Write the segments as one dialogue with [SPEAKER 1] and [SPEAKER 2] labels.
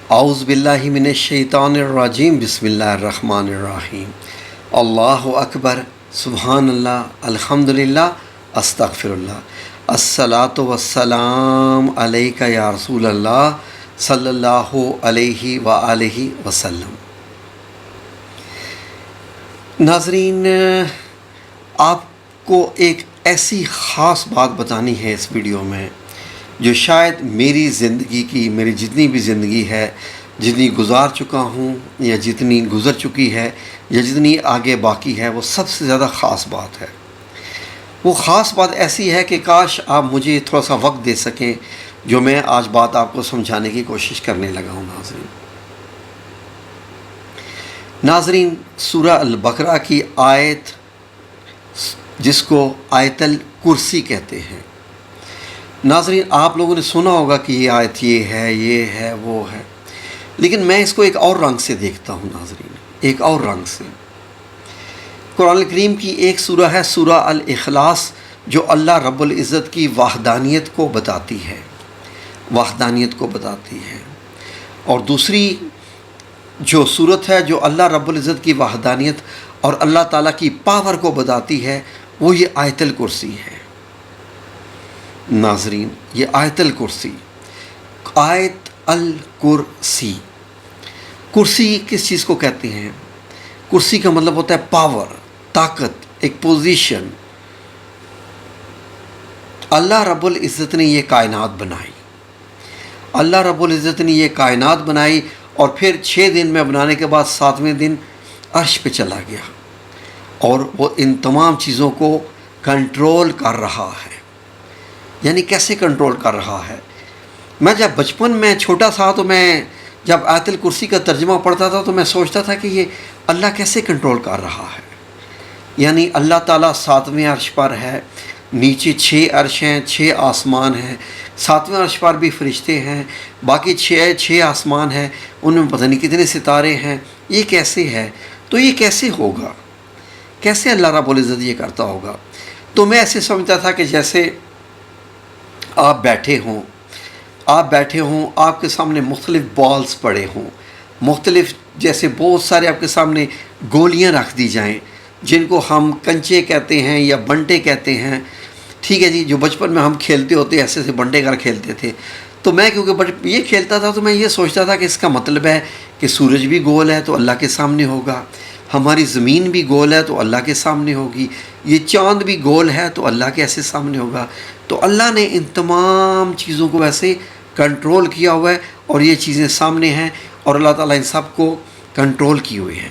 [SPEAKER 1] اعوذ باللہ من الشیطان الرجیم بسم اللہ الرحمن الرحیم اللہ اکبر سبحان اللہ الحمدللہ استغفر اللہ الصلاۃ والسلام علیک یا رسول اللہ صلی اللہ علیہ وآلہ وسلم۔ ناظرین، آپ کو ایک ایسی خاص بات بتانی ہے اس ویڈیو میں جو شاید میری زندگی کی، میری جتنی بھی زندگی ہے، جتنی گزار چکا ہوں یا جتنی گزر چکی ہے یا جتنی آگے باقی ہے، وہ سب سے زیادہ خاص بات ہے۔ وہ خاص بات ایسی ہے کہ کاش آپ مجھے تھوڑا سا وقت دے سکیں جو میں آج بات آپ کو سمجھانے کی کوشش کرنے لگا ہوں۔ ناظرین، سورہ البقرہ کی آیت جس کو آیت الکرسی کہتے ہیں، ناظرین آپ لوگوں نے سنا ہوگا کہ یہ آیت یہ ہے وہ ہے، لیکن میں اس کو ایک اور رنگ سے دیکھتا ہوں ناظرین، ایک اور رنگ سے۔ قرآن کریم کی ایک سورہ ہے سورہ الاخلاص، جو اللہ رب العزت کی وحدانیت کو بتاتی ہے، وحدانیت کو بتاتی ہے، اور دوسری جو صورت ہے جو اللہ رب العزت کی وحدانیت اور اللہ تعالیٰ کی پاور کو بتاتی ہے، وہ یہ آیت الکرسی ہے۔ ناظرین، یہ آیت الکرسی، آیت الکرسی، کرسی کس چیز کو کہتے ہیں؟ کرسی کا مطلب ہوتا ہے پاور، طاقت، ایک پوزیشن۔ اللہ رب العزت نے یہ کائنات بنائی، اللہ رب العزت نے یہ کائنات بنائی، اور پھر 6 دن میں بنانے کے بعد 7ویں دن عرش پہ چلا گیا، اور وہ ان تمام چیزوں کو کنٹرول کر رہا ہے۔ یعنی کیسے کنٹرول کر رہا ہے؟ میں جب بچپن میں چھوٹا تھا تو میں جب آیت الکرسی کا ترجمہ پڑھتا تھا تو میں سوچتا تھا کہ یہ اللہ کیسے کنٹرول کر رہا ہے۔ یعنی اللہ تعالیٰ 7ویں عرش پر ہے، نیچے 6 عرش ہیں، 6 آسمان ہیں، 7ویں عرش پر بھی فرشتے ہیں، باقی 6 آسمان ہیں، ان میں پتہ نہیں کتنے ستارے ہیں۔ یہ کیسے ہے؟ تو یہ کیسے ہوگا؟ کیسے اللہ رب العزت یہ کرتا ہوگا؟ تو میں ایسے سمجھتا تھا کہ جیسے آپ بیٹھے ہوں، آپ کے سامنے مختلف بالز پڑے ہوں، مختلف جیسے بہت سارے آپ کے سامنے گولیاں رکھ دی جائیں، جن کو ہم کنچے کہتے ہیں یا بنٹے کہتے ہیں، ٹھیک ہے جی، جو بچپن میں ہم کھیلتے ہوتے ایسے سے بنٹے کر کھیلتے تھے۔ تو میں کیونکہ یہ کھیلتا تھا تو میں یہ سوچتا تھا کہ اس کا مطلب ہے کہ سورج بھی گول ہے تو اللہ کے سامنے ہوگا، ہماری زمین بھی گول ہے تو اللہ کے سامنے ہوگی، یہ چاند بھی گول ہے تو اللہ کے ایسے سامنے ہوگا۔ تو اللہ نے ان تمام چیزوں کو ایسے کنٹرول کیا ہوا ہے، اور یہ چیزیں سامنے ہیں، اور اللہ تعالیٰ ان سب کو کنٹرول کی ہوئی ہے۔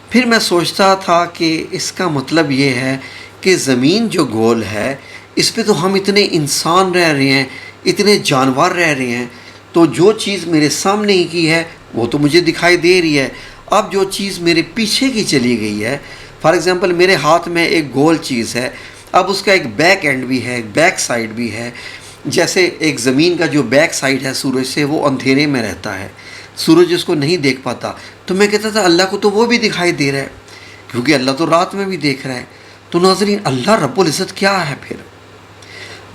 [SPEAKER 1] پھر میں سوچتا تھا کہ اس کا مطلب یہ ہے کہ زمین جو گول ہے، اس پہ تو ہم اتنے انسان رہ رہے ہیں، اتنے جانور رہ رہے ہیں، تو جو چیز میرے سامنے ہی کی ہے وہ تو مجھے دکھائی دے رہی ہے۔ اب جو چیز میرے پیچھے کی چلی گئی ہے، فار ایگزامپل میرے ہاتھ میں ایک گول چیز ہے، اب اس کا ایک بیک اینڈ بھی ہے، ایک بیک سائیڈ بھی ہے۔ جیسے ایک زمین کا جو بیک سائیڈ ہے سورج سے، وہ اندھیرے میں رہتا ہے، سورج اس کو نہیں دیکھ پاتا، تو میں کہتا تھا اللہ کو تو وہ بھی دکھائی دے رہا ہے، کیونکہ اللہ تو رات میں بھی دیکھ رہا ہے۔ تو ناظرین، اللہ رب العزت کیا ہے؟ پھر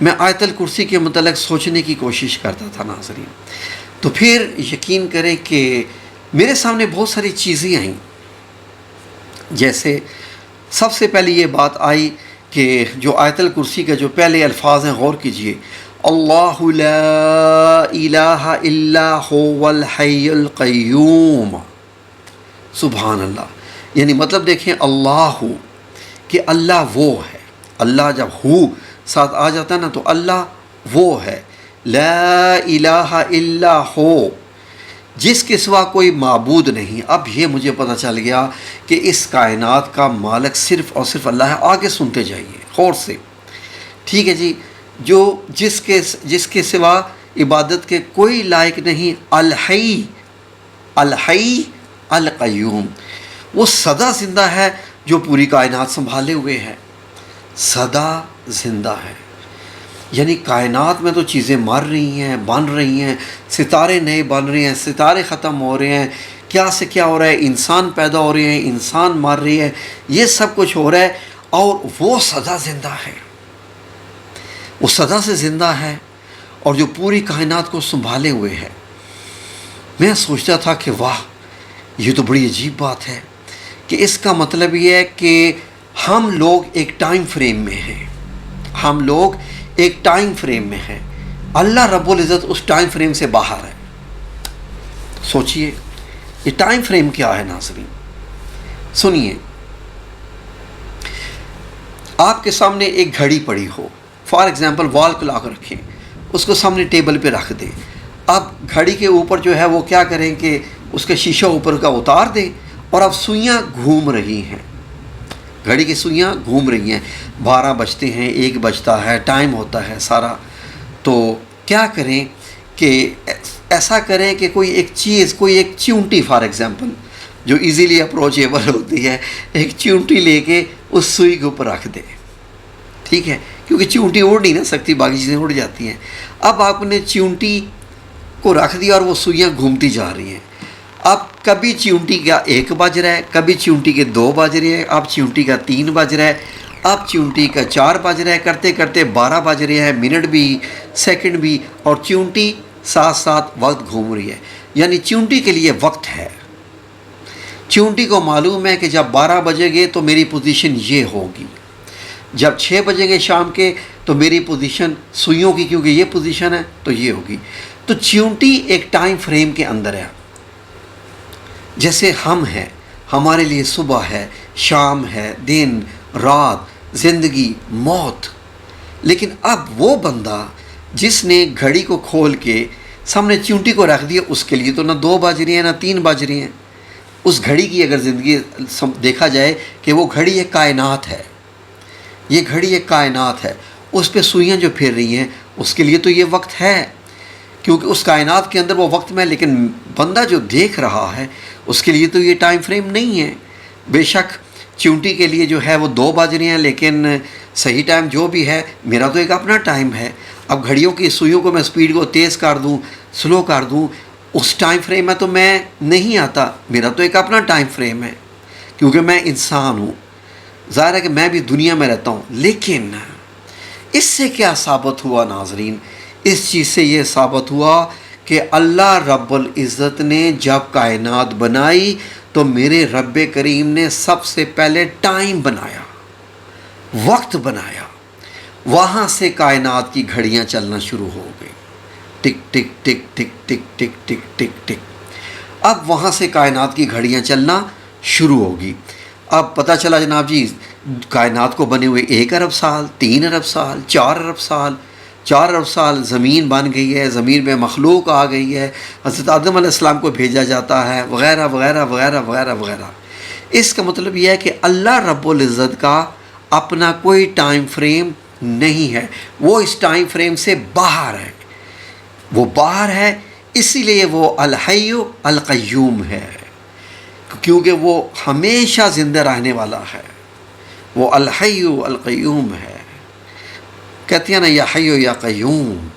[SPEAKER 1] میں آیت الکرسی کے متعلق سوچنے کی کوشش کرتا تھا ناظرین، تو پھر یقین کریں کہ میرے سامنے بہت ساری چیزیں آئیں۔ جیسے سب سے پہلے یہ بات آئی کہ جو آیت الکرسی کا جو پہلے الفاظ ہیں، غور کیجئے، اللہ لا الہ الا هو الحی القیوم، سبحان اللہ۔ یعنی مطلب دیکھیں، اللہ کہ اللہ وہ ہے، اللہ جب ہو ساتھ آ جاتا ہے نا تو اللہ وہ ہے، لا الہ الا ہو، جس کے سوا کوئی معبود نہیں۔ اب یہ مجھے پتہ چل گیا کہ اس کائنات کا مالک صرف اور صرف اللہ ہے۔ آگے سنتے جائیے غور سے، ٹھیک ہے جی، جو جس کے سوا عبادت کے کوئی لائق نہیں، الحی، الحی القیوم، وہ سدا زندہ ہے، جو پوری کائنات سنبھالے ہوئے ہے، سدا زندہ ہے۔ یعنی کائنات میں تو چیزیں مر رہی ہیں، بن رہی ہیں، ستارے نئے بن رہے ہیں، ستارے ختم ہو رہے ہیں، کیا سے کیا ہو رہا ہے، انسان پیدا ہو رہے ہیں، انسان مر رہی ہے، یہ سب کچھ ہو رہا ہے، اور وہ سدا زندہ ہے، وہ سدا سے زندہ ہے، اور جو پوری کائنات کو سنبھالے ہوئے ہے۔ میں سوچتا تھا کہ واہ، یہ تو بڑی عجیب بات ہے کہ اس کا مطلب یہ ہے کہ ہم لوگ ایک ٹائم فریم میں ہیں، ہم لوگ ایک ٹائم فریم میں ہیں، اللہ رب العزت اس ٹائم فریم سے باہر ہے۔ سوچئے یہ ٹائم فریم کیا ہے ناظرین؟ سنیے، آپ کے سامنے ایک گھڑی پڑی ہو، فار ایگزامپل وال کلاک رکھیں، اس کو سامنے ٹیبل پہ رکھ دیں۔ اب گھڑی کے اوپر جو ہے وہ کیا کریں کہ اس کا شیشہ اوپر کا اتار دیں، اور اب سوئیاں گھوم رہی ہیں، گھڑی کی سوئیاں گھوم رہی ہیں، 12 بجتے ہیں، 1 بجتا ہے، ٹائم ہوتا ہے سارا۔ تو کیا کریں کہ ایسا کریں کہ کوئی ایک چیز، کوئی ایک چونٹی فار ایگزامپل جو ایزیلی اپروچیبل ہوتی ہے، ایک چونٹی لے کے اس سوئی کے اوپر رکھ دیں، ٹھیک ہے، کیونکہ چونٹی اڑ نہیں نہ سکتی، باقی چیزیں اڑ جاتی ہیں۔ اب آپ نے چونٹی کو رکھ دیا اور وہ سوئیاں گھومتی جا رہی ہیں۔ اب کبھی چونٹی کا 1 بج رہا ہے، کبھی چونٹی کے 2 بج رہے ہیں، اب چونٹی کا 3 بج رہا ہے، اب چونٹی کا 4 بج رہا ہے، کرتے کرتے 12 بج رہے ہیں، منٹ بھی، سیکنڈ بھی، اور چونٹی ساتھ ساتھ وقت گھوم رہی ہے۔ یعنی چونٹی کے لیے وقت ہے، چونٹی کو معلوم ہے کہ جب 12 بجے گے تو میری پوزیشن یہ ہوگی، جب 6 بجیں گے شام کے تو میری پوزیشن سوئیوں کی، کیونکہ یہ پوزیشن ہے تو یہ ہوگی۔ تو چونٹی ایک ٹائم فریم کے اندر ہے، جیسے ہم ہیں، ہمارے لیے صبح ہے، شام ہے، دن، رات، زندگی، موت۔ لیکن اب وہ بندہ جس نے گھڑی کو کھول کے سامنے چونٹی کو رکھ دیا، اس کے لیے تو نہ 2 بج رہی ہیں نہ 3 بج رہی ہیں۔ اس گھڑی کی اگر زندگی دیکھا جائے کہ وہ گھڑی ایک کائنات ہے، یہ گھڑی ایک کائنات ہے، اس پہ سوئیاں جو پھر رہی ہیں، اس کے لیے تو یہ وقت ہے، کیونکہ اس کائنات کے اندر وہ وقت میں۔ لیکن بندہ جو دیکھ رہا ہے اس کے لیے تو یہ ٹائم فریم نہیں ہے۔ بے شک چونٹی کے لیے جو ہے وہ 2 بج رہی ہیں، لیکن صحیح ٹائم جو بھی ہے میرا تو ایک اپنا ٹائم ہے۔ اب گھڑیوں کی سوئیوں کو میں سپیڈ کو تیز کر دوں، سلو کر دوں، اس ٹائم فریم میں تو میں نہیں آتا، میرا تو ایک اپنا ٹائم فریم ہے، کیونکہ میں انسان ہوں، ظاہر ہے کہ میں بھی دنیا میں رہتا ہوں۔ لیکن اس سے کیا ثابت ہوا ناظرین؟ اس چیز سے یہ ثابت ہوا کہ اللہ رب العزت نے جب کائنات بنائی تو میرے رب کریم نے سب سے پہلے ٹائم بنایا، وقت بنایا، وہاں سے کائنات کی گھڑیاں چلنا شروع ہو گئی، ٹک ٹک ٹک ٹک ٹک ٹک ٹک ٹک ٹک۔ اب وہاں سے کائنات کی گھڑیاں چلنا شروع ہوگی۔ اب پتہ چلا جناب جی، کائنات کو بنے ہوئے 1 ارب سال، 3 ارب سال، 4 ارب سال، 4 ارب سال زمین بن گئی ہے، زمین میں مخلوق آ گئی ہے، حضرت آدم علیہ السلام کو بھیجا جاتا ہے، وغیرہ وغیرہ وغیرہ وغیرہ وغیرہ۔ اس کا مطلب یہ ہے کہ اللہ رب العزت کا اپنا کوئی ٹائم فریم نہیں ہے، وہ اس ٹائم فریم سے باہر ہے، وہ باہر ہے، اسی لیے وہ الحی القیوم ہے، کیونکہ وہ ہمیشہ زندہ رہنے والا ہے، وہ الحی القیوم ہے۔ کہتے ہیں نا یا حی یا قیوم،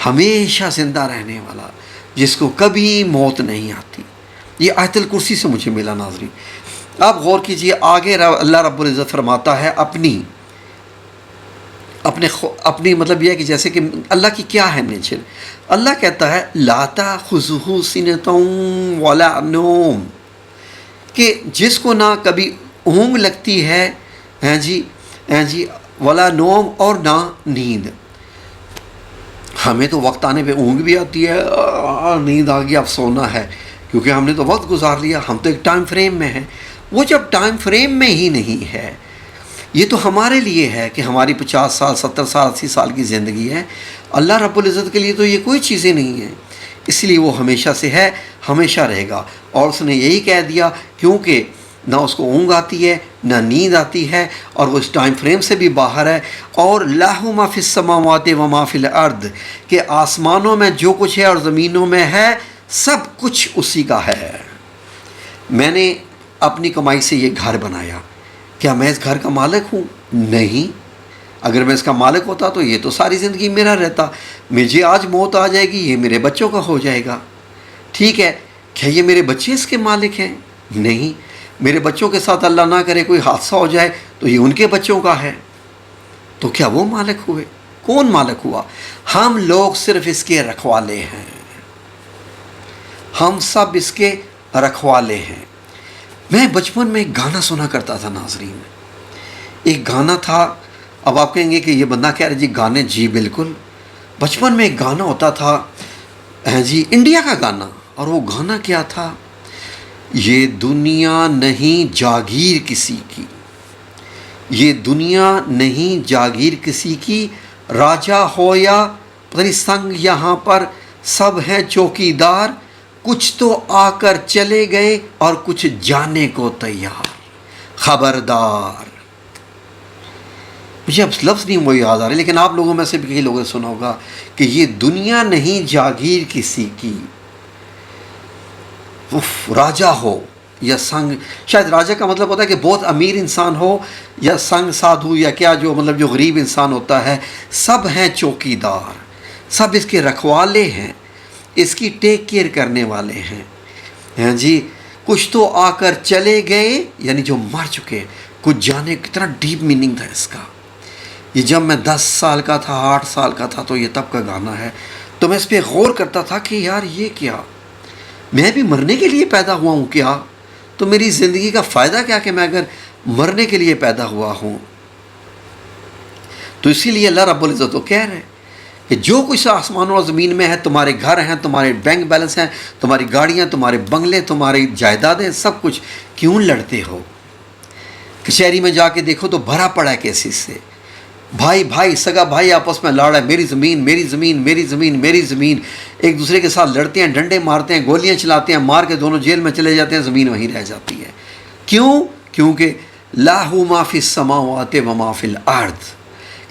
[SPEAKER 1] ہمیشہ زندہ رہنے والا، جس کو کبھی موت نہیں آتی۔ یہ آیت الکرسی سے مجھے ملا ناظرین۔ آپ غور کیجئے، آگے اللہ رب العزت فرماتا ہے اپنی مطلب یہ ہے کہ جیسے کہ اللہ کی کیا ہے نیچر، اللہ کہتا ہے لا تأخذہ سنۃ ولا نوم، کہ جس کو نہ کبھی اونگ لگتی ہے، جی ولا نوم، اور نہ نیند۔ ہمیں تو وقت آنے پہ اونگ بھی آتی ہے، نیند آ گئی اب سونا ہے، کیونکہ ہم نے تو وقت گزار لیا، ہم تو ایک ٹائم فریم میں ہیں۔ وہ جب ٹائم فریم میں ہی نہیں ہے، یہ تو ہمارے لیے ہے کہ ہماری 50 سال 70 سال 80 سال کی زندگی ہے، اللہ رب العزت کے لیے تو یہ کوئی چیزیں نہیں ہیں، اس لیے وہ ہمیشہ سے ہے، ہمیشہ رہے گا۔ اور اس نے یہی کہہ دیا، کیونکہ نہ اس کو اونگ آتی ہے نہ نیند آتی ہے، اور وہ اس ٹائم فریم سے بھی باہر ہے۔ اور لہ ما فی السماوات و ما فی الارض، کہ آسمانوں میں جو کچھ ہے اور زمینوں میں ہے، سب کچھ اسی کا ہے۔ میں نے اپنی کمائی سے یہ گھر بنایا، کیا میں اس گھر کا مالک ہوں؟ نہیں۔ اگر میں اس کا مالک ہوتا تو یہ تو ساری زندگی میرا رہتا، مجھے آج موت آ جائے گی، یہ میرے بچوں کا ہو جائے گا، ٹھیک ہے۔ کیا یہ میرے بچے اس کے مالک ہیں؟ نہیں۔ میرے بچوں کے ساتھ اللہ نہ کرے کوئی حادثہ ہو جائے تو یہ ان کے بچوں کا ہے، تو کیا وہ مالک ہوئے؟ کون مالک ہوا؟ ہم لوگ صرف اس کے رکھوالے ہیں، ہم سب اس کے رکھوالے ہیں۔ میں بچپن میں ایک گانا سنا کرتا تھا ناظرین، ایک گانا تھا، اب آپ کہیں گے کہ یہ بندہ کہہ رہے جی گانے، جی بالکل، بچپن میں ایک گانا ہوتا تھا جی انڈیا کا گانا، اور وہ گانا کیا تھا، یہ دنیا نہیں جاگیر کسی کی، یہ دنیا نہیں جاگیر کسی کی، راجا ہو یا پتہ نہیں سنگ یہاں پر سب ہیں چوکیدار، کچھ تو آ کر چلے گئے اور کچھ جانے کو تیار، خبردار۔ مجھے اب لفظ نہیں وہ یاد آ رہے، لیکن آپ لوگوں میں سے بھی کئی لوگوں نے سنا ہوگا کہ یہ دنیا نہیں جاگیر کسی کی، راجا ہو یا سنگ، شاید راجا کا مطلب ہوتا ہے کہ بہت امیر انسان ہو، یا سنگ سادھو، یا کیا جو مطلب جو غریب انسان ہوتا ہے، سب ہیں چوکیدار، سب اس کے رکھوالے ہیں، اس کی ٹیک کیئر کرنے والے ہیں۔ ہاں جی، کچھ تو آ کر چلے گئے، یعنی جو مر چکے، کچھ جانے، کتنا ڈیپ میننگ تھا اس کا۔ یہ جب میں 10 سال کا تھا، 8 سال کا تھا، تو یہ تب کا گانا ہے، تو میں اس پہ غور کرتا تھا کہ یار یہ کیا، میں بھی مرنے کے لیے پیدا ہوا ہوں کیا؟ تو میری زندگی کا فائدہ کیا کہ میں اگر مرنے کے لیے پیدا ہوا ہوں؟ تو اسی لیے اللہ رب العزت تو کہہ رہے کہ جو کچھ آسمانوں اور زمین میں ہے، تمہارے گھر ہیں، تمہارے بینک بیلنس ہیں، تمہاری گاڑیاں، تمہارے بنگلے، تمہاری جائیدادیں، سب کچھ، کیوں لڑتے ہو؟ کچہری میں جا کے دیکھو تو بھرا پڑا ہے کیسز سے، بھائی سگا بھائی آپس میں لڑ رہا ہے، میری زمین میری زمین میری زمین میری زمین، ایک دوسرے کے ساتھ لڑتے ہیں، ڈنڈے مارتے ہیں، گولیاں چلاتے ہیں، مار کے دونوں جیل میں چلے جاتے ہیں، زمین وہیں رہ جاتی ہے۔ کیوں؟ کیونکہ لاہو ما فی السماوات و ما فی الارض،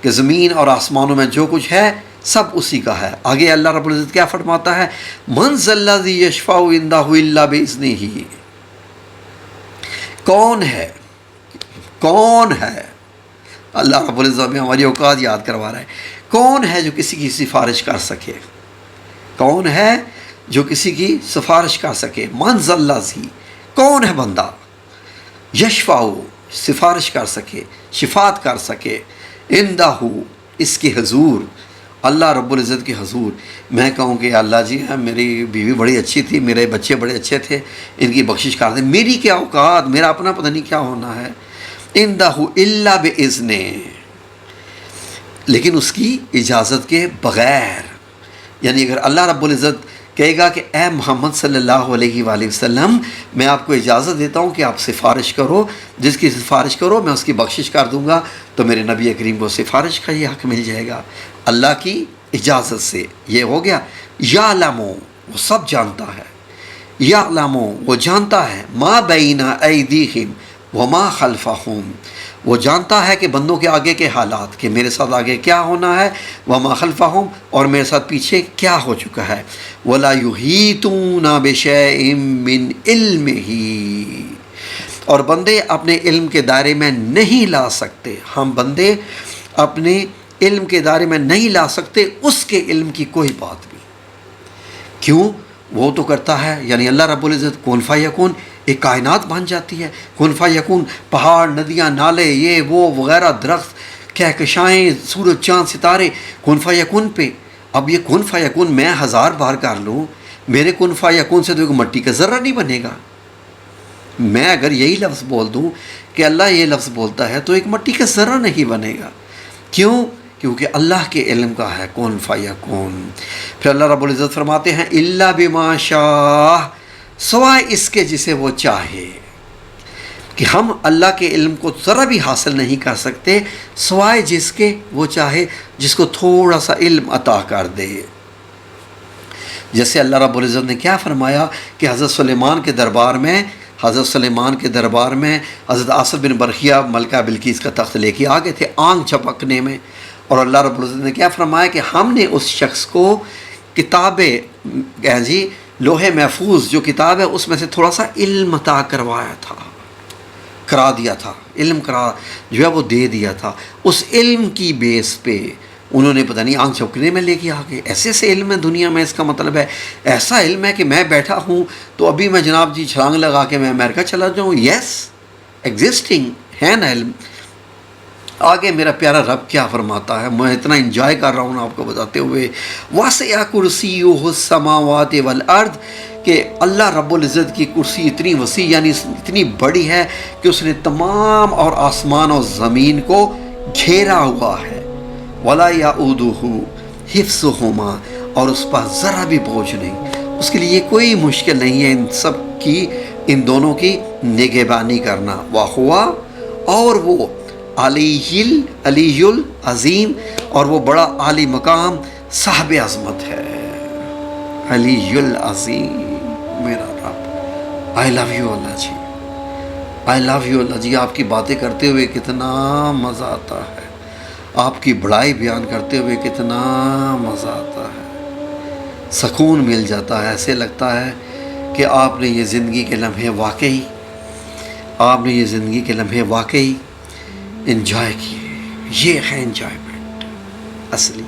[SPEAKER 1] کہ زمین اور آسمانوں میں جو کچھ ہے سب اسی کا ہے۔ آگے اللہ رب العزت کیا فرماتا ہے؟ من ذا الذی یشفع عندہ الا باذنہ، کون ہے، کون ہے، اللہ رب العزت میں ہماری اوقات یاد کروا رہا ہے، کون ہے جو کسی کی سفارش کر سکے؟ کون ہے جو کسی کی سفارش کر سکے؟ من ذا الذی، کون ہے بندہ، یشفع، سفارش کر سکے، شفاعت کر سکے، عندہ، اس کے حضور، اللہ رب العزت کے حضور۔ میں کہوں کہ اللہ جی میری بیوی بڑی اچھی تھی، میرے بچے بڑے اچھے تھے، ان کی بخشش کر دیں، میری کیا اوقات، میرا اپنا پتہ نہیں کیا ہونا ہے، عندہ الا باذن، لیکن اس کی اجازت کے بغیر۔ یعنی اگر اللہ رب العزت کہے گا کہ اے محمد صلی اللہ علیہ وآلہ وسلم، میں آپ کو اجازت دیتا ہوں کہ آپ سفارش کرو، جس کی سفارش کرو میں اس کی بخشش کر دوں گا، تو میرے نبی کریم کو سفارش کا یہ حق مل جائے گا اللہ کی اجازت سے۔ یہ ہو گیا۔ یعلم، وہ سب جانتا ہے، یعلم، وہ جانتا ہے، ما بین ایدیہم وما خلفہم، وہ جانتا ہے کہ بندوں کے آگے کے حالات، کہ میرے ساتھ آگے کیا ہونا ہے، وما خلفہم، اور میرے ساتھ پیچھے کیا ہو چکا ہے، ولا یحیطون بشیء من علمہ، اور بندے اپنے علم کے دائرے میں نہیں لا سکتے، ہم بندے اپنے علم کے دائرے میں نہیں لا سکتے اس کے علم کی کوئی بات بھی۔ کیوں؟ وہ تو کرتا ہے، یعنی اللہ رب العزت کن فیکون، ایک کائنات بن جاتی ہے، کن فیکون، پہاڑ، ندیاں، نالے، یہ وہ وغیرہ، درخت، کہکشائیں، سورج، چاند، ستارے، کن فیکون پہ۔ اب یہ کن فیکون میں 1000 بار کر لوں، میرے کن فیکون سے تو ایک مٹی کا ذرہ نہیں بنے گا۔ میں اگر یہی لفظ بول دوں کہ اللہ یہ لفظ بولتا ہے، تو ایک مٹی کا ذرہ نہیں بنے گا۔ کیوں؟ کیونکہ اللہ کے علم کا ہے کون فیکون۔ پھر اللہ رب العزت فرماتے ہیں الا بما شاء، سوائے اس کے جسے وہ چاہے، کہ ہم اللہ کے علم کو ذرا بھی حاصل نہیں کر سکتے سوائے جس کے وہ چاہے، جس کو تھوڑا سا علم عطا کر دے۔ جیسے اللہ رب العزت نے کیا فرمایا کہ حضرت سلیمان کے دربار میں، حضرت آصف بن برخیہ ملکہ بلقیس کا تخت لے کے آگے تھے آنکھ جھپکنے میں، اور اللہ رب العزت نے کیا فرمایا کہ ہم نے اس شخص کو کتابیں، جی لوح محفوظ جو کتاب ہے اس میں سے تھوڑا سا علم عطا کرا دیا تھا، علم کرا جو ہے وہ دے دیا تھا، اس علم کی بیس پہ انہوں نے پتہ نہیں آنکھ جھپکنے میں لے کے آگے۔ ایسے ایسے علم ہے دنیا میں، اس کا مطلب ہے ایسا علم ہے کہ میں بیٹھا ہوں تو ابھی میں جناب جی چھلانگ لگا کے میں امریکہ چلا جاؤں، یس ایگزسٹنگ ہے نا علم۔ آگے میرا پیارا رب کیا فرماتا ہے، میں اتنا انجوائے کر رہا ہوں آپ کو بتاتے ہوئے، وَاسِعَ كُرْسِيُّهُ السَّمَاوَاتِ وَالْأَرْضِ، کہ اللہ رب العزت کی کرسی اتنی وسیع یعنی اتنی بڑی ہے کہ اس نے تمام اور آسمان اور زمین کو گھیرا ہوا ہے، وَلَا يَئُودُهُ حِفْظُهُمَا، اور اس پر ذرا بھی بوجھ نہیں، اس کے لیے کوئی مشکل نہیں ہے ان سب کی، ان دونوں کی نگہبانی کرنا، وَهُوَ، اور وہ علی العظیم، اور وہ بڑا عالی مقام صاحب عظمت ہے، علی العظیم میرا رب۔ I love you Allah ji, I love you Allah ji. آپ کی باتیں کرتے ہوئے کتنا مزہ آتا ہے، آپ کی بڑائی بیان کرتے ہوئے کتنا مزہ آتا ہے، سکون مل جاتا ہے، ایسے لگتا ہے کہ آپ نے یہ زندگی کے لمحے واقعی، آپ نے یہ زندگی کے لمحے واقعی انجوائے کیے۔ یہ ہے انجوائمنٹ اصلی۔